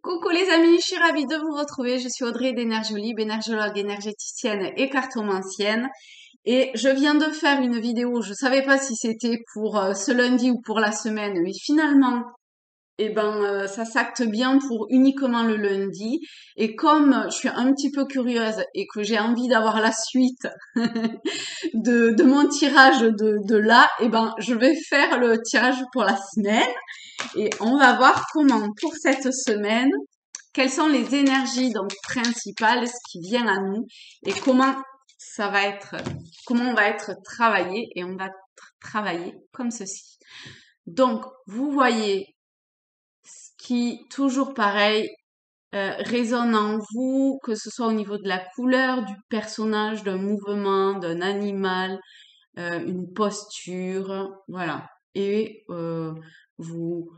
Coucou les amis, je suis ravie de vous retrouver. Je suis Audrey d'Énergiolib, énergologue, énergéticienne et cartomancienne. Et je viens de faire une vidéo, je savais pas si c'était pour ce lundi ou pour la semaine, mais finalement, ça s'acte bien pour uniquement le lundi. Et comme je suis un petit peu curieuse et que j'ai envie d'avoir la suite de mon tirage de là, je vais faire le tirage pour la semaine. Et on va voir comment, pour cette semaine, quelles sont les énergies donc principales, ce qui vient à nous, et comment on va être travaillé, et on va travailler comme ceci. Donc, vous voyez ce qui, toujours pareil, résonne en vous, que ce soit au niveau de la couleur, du personnage, d'un mouvement, d'un animal, une posture, voilà. Et vous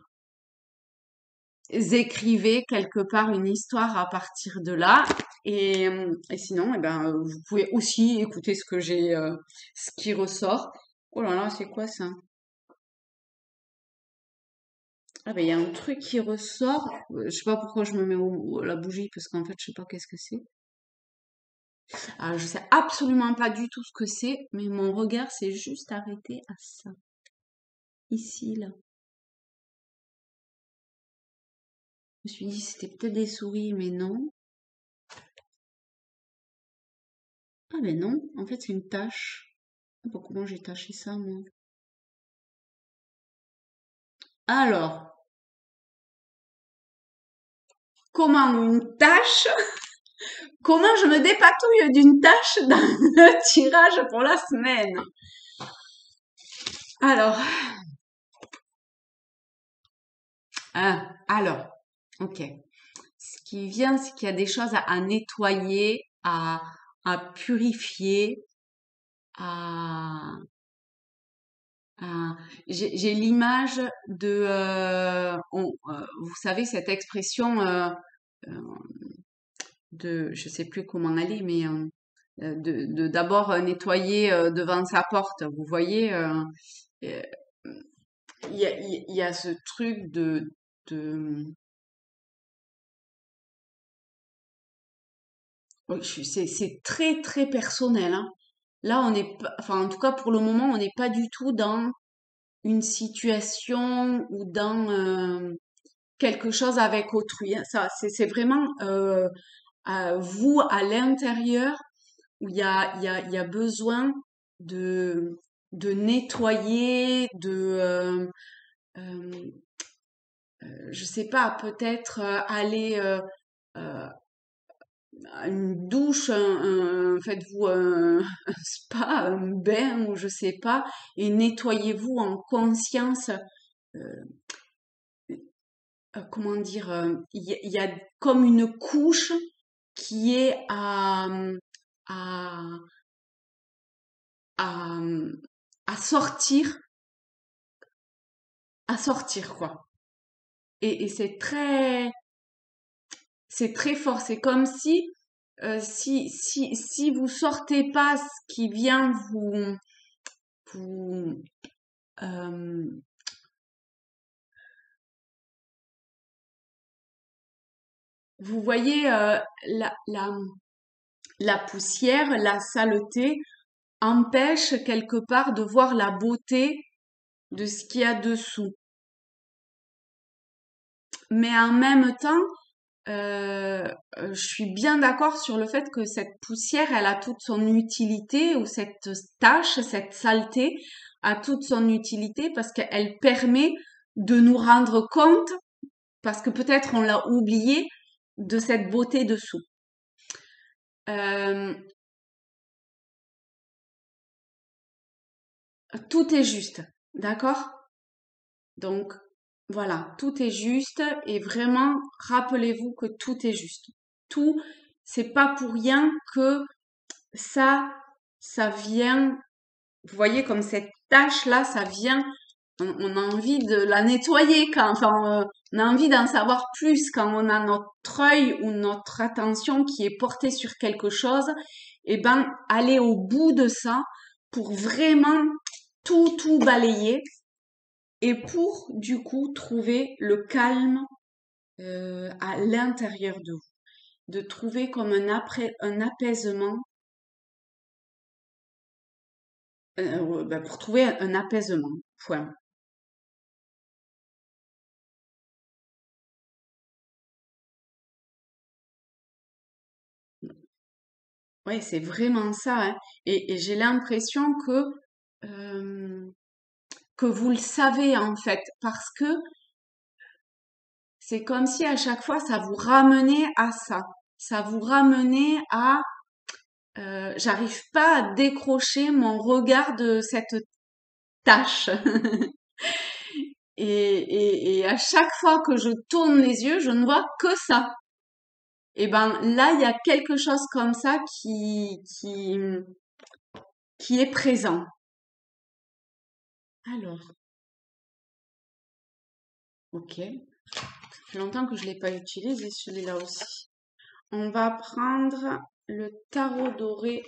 écrivez quelque part une histoire à partir de là. Et sinon, vous pouvez aussi écouter ce qui ressort. Oh là là, c'est quoi ça? Ah ben, il y a un truc qui ressort. Je sais pas pourquoi je me mets la bougie, parce qu'en fait, je sais pas qu'est-ce que c'est. Je sais absolument pas du tout ce que c'est, mais mon regard s'est juste arrêté à ça. Ici, là. Je me suis dit, c'était peut-être des souris, mais non. Ah mais non, en fait, c'est une tache. Ah, bah, comment j'ai taché ça, moi? Alors, comment une tâche, comment je me dépatouille d'une tâche dans le tirage pour la semaine? Alors, alors, ok. Ce qui vient, c'est qu'il y a des choses à nettoyer, à purifier, à, j'ai l'image de, vous savez, cette expression je sais plus comment elle est, mais de d'abord nettoyer devant sa porte. Vous voyez, euh, il y a ce truc de oui, c'est très très personnel, hein. Là, on est pas, enfin en tout cas pour le moment, on n'est pas du tout dans une situation ou dans quelque chose avec autrui, hein. Ça, c'est vraiment à vous à l'intérieur où il y a besoin de, de nettoyer, euh, je sais pas, peut-être aller euh, à une douche, faites-vous un spa, un bain ou je sais pas, et nettoyez-vous en conscience. euh, Comment dire, il y a comme une couche qui est à, à, à sortir, quoi. Et c'est très fort. C'est comme si, si vous sortez pas ce qui vient vous, euh, vous voyez, la poussière, la saleté empêche quelque part de voir la beauté de ce qu'il y a dessous. Mais en même temps, je suis bien d'accord sur le fait que cette poussière, elle a toute son utilité, ou cette tache, cette saleté a toute son utilité parce qu'elle permet de nous rendre compte, parce que peut-être on l'a oublié, de cette beauté dessous. Euh, Tout est juste, d'accord? Donc voilà, tout est juste et vraiment rappelez-vous que tout est juste. Tout, c'est pas pour rien que ça, ça vient, vous voyez comme cette tâche-là, ça vient, on a envie de la nettoyer on a envie d'en savoir plus quand on a notre œil ou notre attention qui est portée sur quelque chose, aller au bout de ça pour vraiment tout balayer et pour, du coup, trouver le calme à l'intérieur de vous, de trouver comme un apaisement, pour trouver un apaisement. Point. Ouais, c'est vraiment ça, hein. Et j'ai l'impression euh, que vous le savez en fait, parce que c'est comme si à chaque fois ça vous ramenait à ça. Ça vous ramenait à j'arrive pas à décrocher mon regard de cette tâche. Et à chaque fois que je tourne les yeux, je ne vois que ça. Et ben là, il y a quelque chose comme ça qui est présent. Alors, ok. Ça fait longtemps que je l'ai pas utilisé celui-là aussi. On va prendre le tarot doré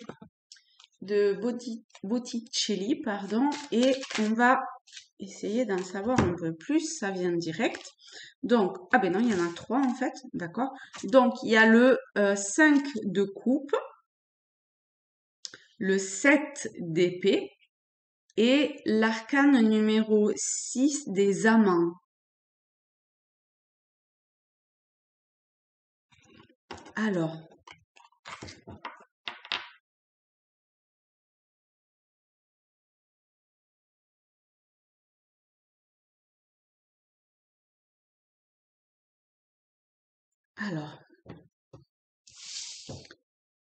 de Botticelli, pardon, et on va essayer d'en savoir un peu plus. Ça vient direct. Donc, ah ben non, il y en a trois en fait, d'accord. Donc, il y a le 5 de coupe, le 7 d'épée et l'arcane numéro 6 des amants. Alors, alors,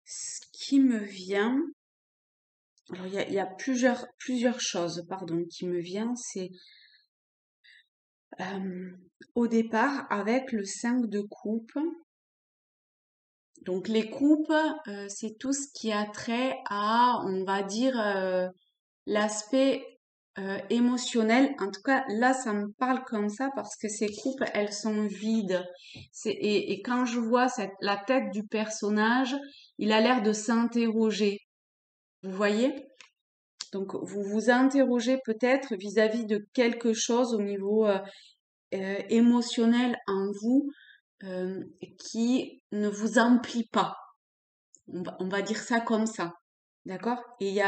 ce qui me vient, alors il y a plusieurs choses, pardon, qui me vient, c'est euh, au départ avec le 5 de coupe. Donc les coupes, c'est tout ce qui a trait à, on va dire, l'aspect émotionnel. En tout cas, là, ça me parle comme ça parce que ces coupes, elles sont vides. Et quand je vois la tête du personnage, il a l'air de s'interroger. Vous voyez? Donc, vous vous interrogez peut-être vis-à-vis de quelque chose au niveau émotionnel en vous euh, qui ne vous emplit pas. On va dire ça comme ça. D'accord? Et il y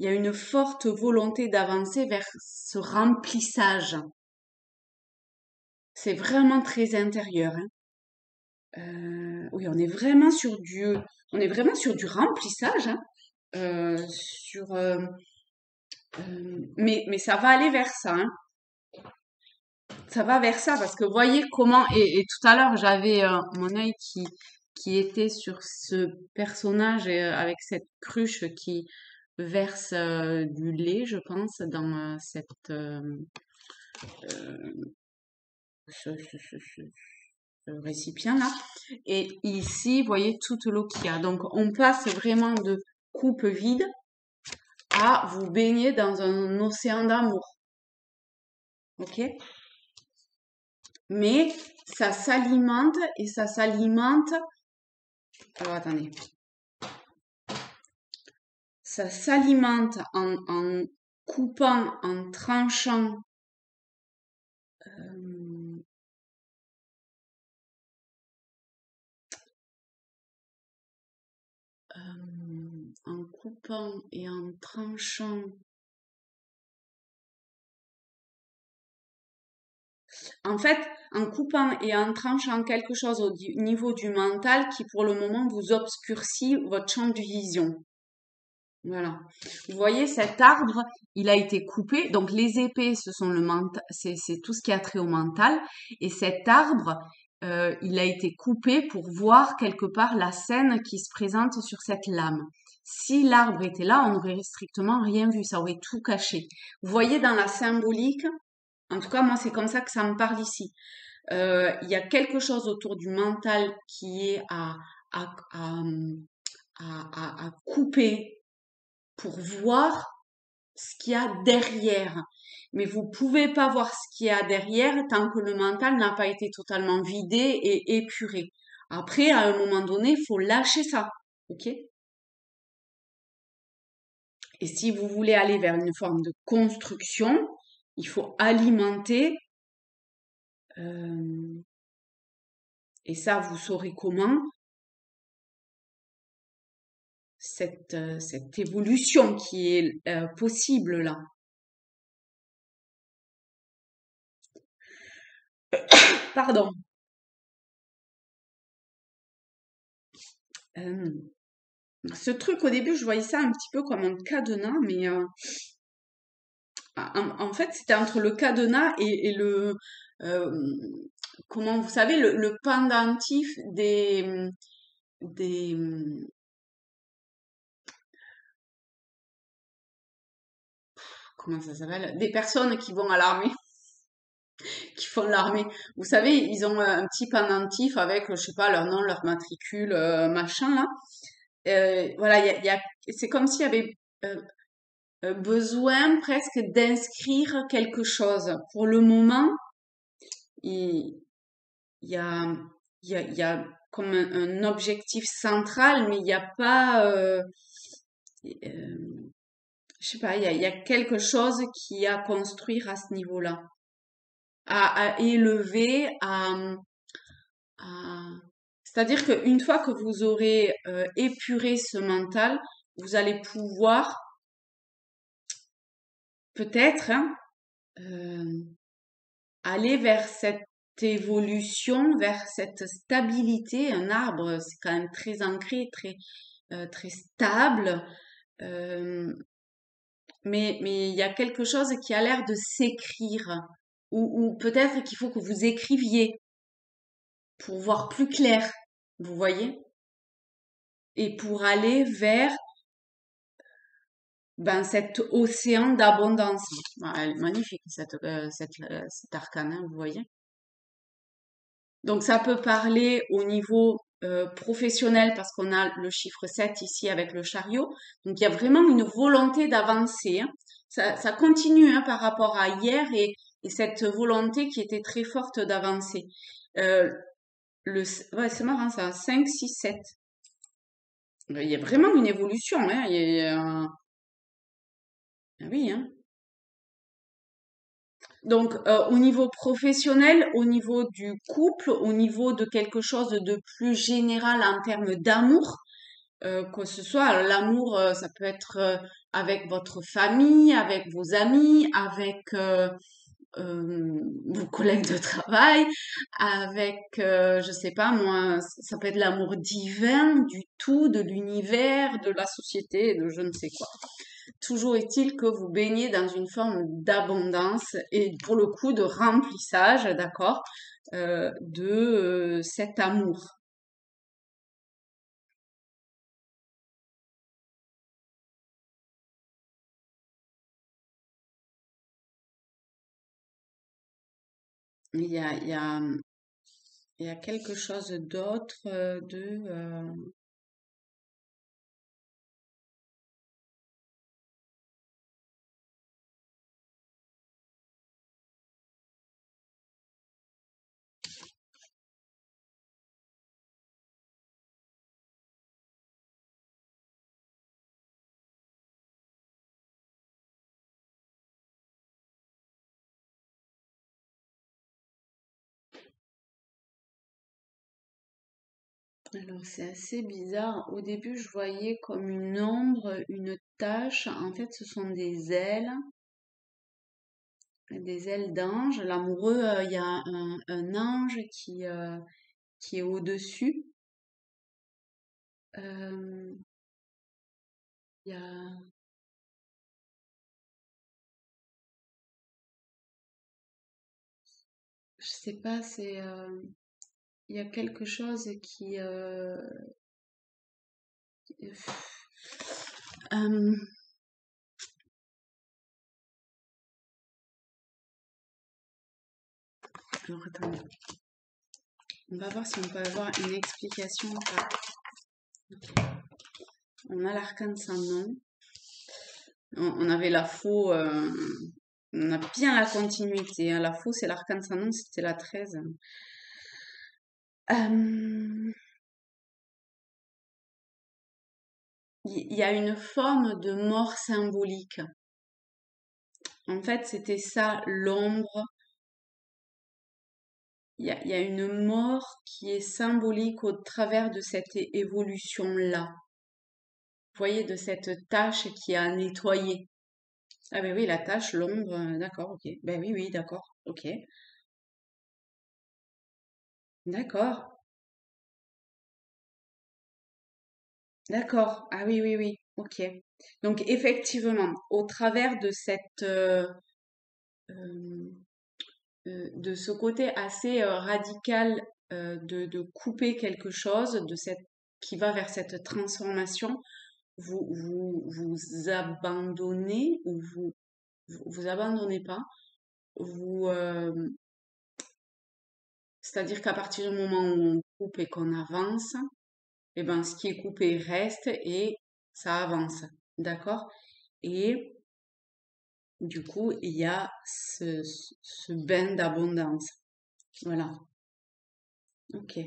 a une forte volonté d'avancer vers ce remplissage. C'est vraiment très intérieur, hein. Oui, on est vraiment sur du remplissage, hein. Sur, mais ça va aller vers ça, hein. Ça va vers ça parce que voyez comment et tout à l'heure j'avais mon œil qui était sur ce personnage avec cette cruche qui verse du lait, je pense, dans euh, ce récipient-là. Et ici, vous voyez toute l'eau qu'il y a. Donc, on passe vraiment de coupe vide à vous baigner dans un océan d'amour. Ok? Mais ça s'alimente et ça s'alimente. Alors, attendez. Ça s'alimente en coupant, en tranchant. euh, en coupant et en tranchant. En fait, en coupant et en tranchant quelque chose au niveau du mental qui, pour le moment, vous obscurcit votre champ de vision. Voilà. Vous voyez, cet arbre, il a été coupé. Donc, les épées, ce sont le mental, c'est tout ce qui a trait au mental. Et cet arbre, il a été coupé pour voir quelque part la scène qui se présente sur cette lame. Si l'arbre était là, on n'aurait strictement rien vu. Ça aurait tout caché. Vous voyez dans la symbolique, en tout cas, moi, c'est comme ça que ça me parle ici. Il y a quelque chose autour du mental qui est à, à, à couper pour voir ce qu'il y a derrière. Mais vous pouvez pas voir ce qu'il y a derrière tant que le mental n'a pas été totalement vidé et épuré. Après, à un moment donné, il faut lâcher ça. OK? Et si vous voulez aller vers une forme de construction, il faut alimenter Et ça, vous saurez comment cette évolution qui est possible là. Pardon. Euh, Ce truc, au début, je voyais ça un petit peu comme un cadenas, mais en fait, c'était entre le cadenas et le, euh, comment vous savez, le pendentif des, comment ça s'appelle, des personnes qui vont à l'armée, qui font l'armée. Vous savez, ils ont un petit pendentif avec, je sais pas, leur nom, leur matricule, machin là. Voilà, c'est comme s'il y avait euh, besoin presque d'inscrire quelque chose. Pour le moment, il, il y a, il y a comme un objectif central, mais il n'y a pas, je sais pas, il y a quelque chose qui à construire à ce niveau-là, à élever, c'est-à-dire qu'une fois que vous aurez épuré ce mental, vous allez pouvoir peut-être hein, euh, aller vers cette évolution, vers cette stabilité. Un arbre, c'est quand même très ancré, très stable. Euh, mais il y a quelque chose qui a l'air de s'écrire. Ou peut-être qu'il faut que vous écriviez pour voir plus clair. Vous voyez? Et pour aller vers ben, cet océan d'abondance. Ah, elle est magnifique, cet arcane, hein, vous voyez? Donc ça peut parler au niveau professionnel parce qu'on a le chiffre 7 ici avec le chariot. Donc il y a vraiment une volonté d'avancer, hein. Ça continue hein, par rapport à hier et cette volonté qui était très forte d'avancer. Euh, ouais, c'est marrant ça, 5, 6, 7. Il y a vraiment une évolution. Hein. Ah oui, hein. Donc, au niveau professionnel, au niveau du couple, au niveau de quelque chose de plus général en termes d'amour, que ce soit alors, l'amour, ça peut être avec votre famille, avec vos amis, avec vos collègues de travail, avec, je sais pas moi, ça peut être l'amour divin du tout, de l'univers, de la société, de je ne sais quoi. Toujours est-il que vous baignez dans une forme d'abondance et pour le coup de remplissage, d'accord, de cet amour. Il y a, il y a quelque chose d'autre alors c'est assez bizarre. Au début, je voyais comme une ombre, une tache. En fait, ce sont des ailes d'ange. L'amoureux, il y a un ange qui est au-dessus. Euh, Il y a, je sais pas, il y a quelque chose euh, alors attendez, on va voir si on peut avoir une explication ou pas. On a l'arcane sans nom. On avait la faux, on a bien la continuité, hein. La faux, c'est l'arcane sans nom, c'était la 13. Euh, Il y a une forme de mort symbolique. En fait, c'était ça, l'ombre il y a une mort qui est symbolique au travers de cette évolution-là. Vous voyez, de cette tâche qui a nettoyé. Ah ben oui, la tâche, l'ombre, d'accord, ok. Ben oui, oui, d'accord, ok. D'accord, d'accord. Ah oui, oui, oui, ok. Donc effectivement, au travers de euh, de ce côté assez radical de couper quelque chose, qui va vers cette transformation, vous abandonnez ou vous abandonnez pas, vous, c'est-à-dire qu'à partir du moment où on coupe et qu'on avance, eh ben, ce qui est coupé reste et ça avance. D'accord? Et du coup, il y a ce bain d'abondance. Voilà. Ok.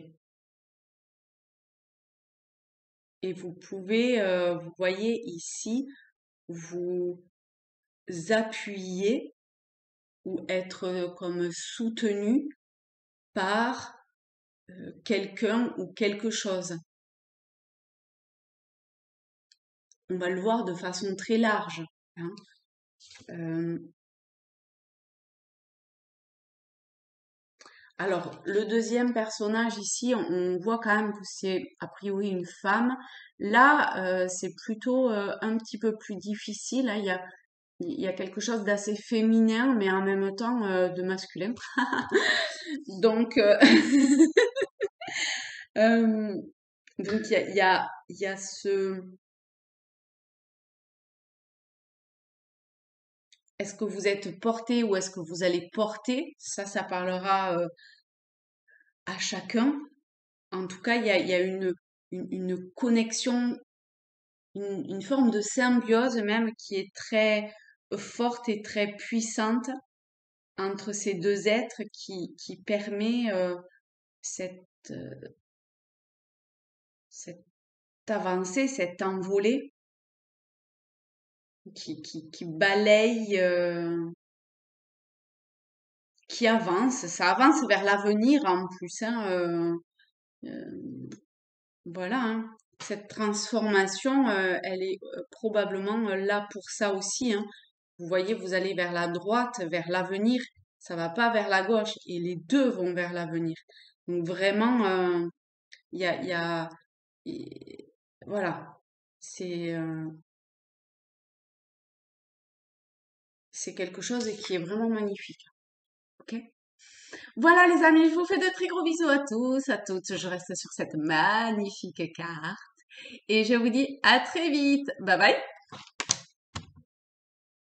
Et vous pouvez, vous voyez ici, vous appuyer ou être comme soutenu par quelqu'un ou quelque chose. On va le voir de façon très large, hein. Euh, alors, le deuxième personnage ici, on voit quand même que c'est a priori une femme. Là, c'est plutôt un petit peu plus difficile, hein. Il y a quelque chose d'assez féminin, mais en même temps de masculin. Donc, euh, donc il y a est-ce que vous êtes porté ou est-ce que vous allez porter? Ça parlera à chacun. En tout cas, il y a une connexion, une forme de symbiose même qui est très forte et très puissante entre ces deux êtres qui permet cette, euh, cette avancée, cette envolée qui balaye, qui avance. Ça avance vers l'avenir en plus, hein, euh, voilà, hein. Cette transformation, elle est probablement là pour ça aussi, hein. Vous voyez, vous allez vers la droite, vers l'avenir, ça va pas vers la gauche, et les deux vont vers l'avenir. Donc vraiment, il y a, et- voilà, c'est c'est quelque chose qui est vraiment magnifique. Ok? Voilà les amis, je vous fais de très gros bisous à tous, à toutes. Je reste sur cette magnifique carte et je vous dis à très vite. Bye bye.